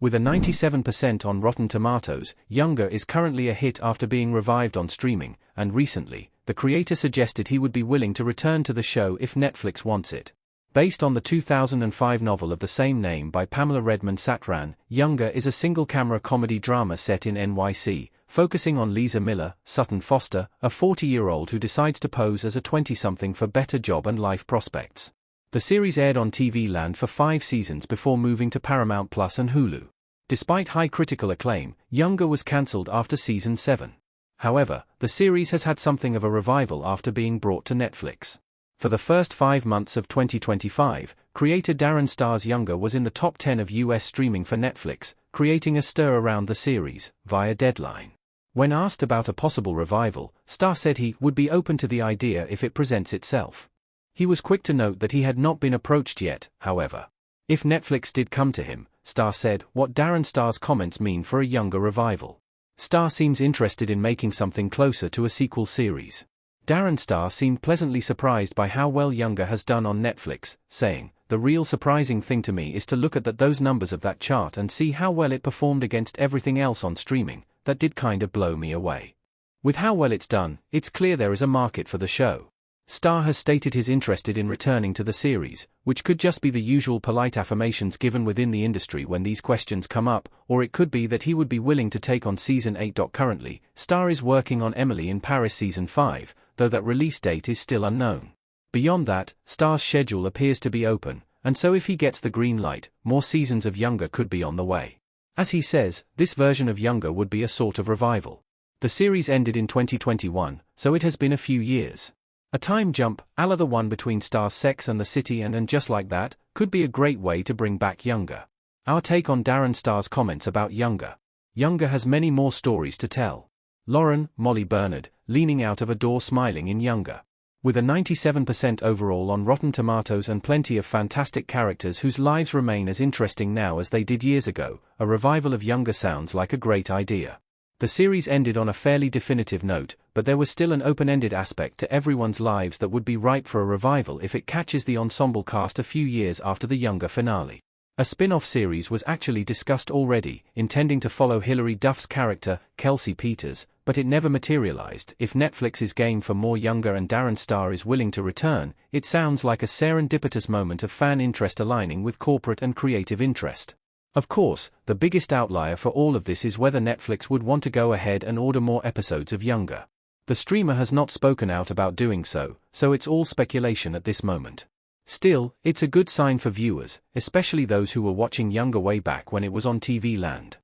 With a 97% on Rotten Tomatoes, Younger is currently a hit after being revived on streaming, and recently, the creator suggested he would be willing to return to the show if Netflix wants it. Based on the 2005 novel of the same name by Pamela Redmond Satran, Younger is a single-camera comedy drama set in NYC, focusing on Lisa Miller, Sutton Foster, a 40-year-old who decides to pose as a 20-something for better job and life prospects. The series aired on TV Land for 5 seasons before moving to Paramount Plus and Hulu. Despite high critical acclaim, Younger was cancelled after season 7. However, the series has had something of a revival after being brought to Netflix. For the first 5 months of 2025, creator Darren Star's Younger was in the top 10 of US streaming for Netflix, creating a stir around the series, via Deadline. When asked about a possible revival, Star said he would be open to the idea if it presents itself. He was quick to note that he had not been approached yet, however. If Netflix did come to him, Star said, what Darren Star's comments mean for a Younger revival. Star seems interested in making something closer to a sequel series. Darren Star seemed pleasantly surprised by how well Younger has done on Netflix, saying, the real surprising thing to me is to look at those numbers of that chart and see how well it performed against everything else on streaming. That did kind of blow me away. With how well it's done, it's clear there is a market for the show. Star has stated he's interested in returning to the series, which could just be the usual polite affirmations given within the industry when these questions come up, or it could be that he would be willing to take on Season 8. Currently, Star is working on Emily in Paris Season 5, though that release date is still unknown. Beyond that, Star's schedule appears to be open, and so if he gets the green light, more seasons of Younger could be on the way. As he says, this version of Younger would be a sort of revival. The series ended in 2021, so it has been a few years. A time jump, a la the one between Star's Sex and the City and Just Like That, could be a great way to bring back Younger. Our take on Darren Star's comments about Younger. Younger has many more stories to tell. Lauren, Molly Bernard, leaning out of a door smiling in Younger. With a 97% overall on Rotten Tomatoes and plenty of fantastic characters whose lives remain as interesting now as they did years ago, a revival of Younger sounds like a great idea. The series ended on a fairly definitive note, but there was still an open-ended aspect to everyone's lives that would be ripe for a revival if it catches the ensemble cast a few years after the Younger finale. A spin-off series was actually discussed already, intending to follow Hilary Duff's character, Kelsey Peters, but it never materialized. If Netflix is game for more Younger and Darren Star is willing to return, it sounds like a serendipitous moment of fan interest aligning with corporate and creative interest. Of course, the biggest outlier for all of this is whether Netflix would want to go ahead and order more episodes of Younger. The streamer has not spoken out about doing so, so it's all speculation at this moment. Still, it's a good sign for viewers, especially those who were watching Younger way back when it was on TV Land.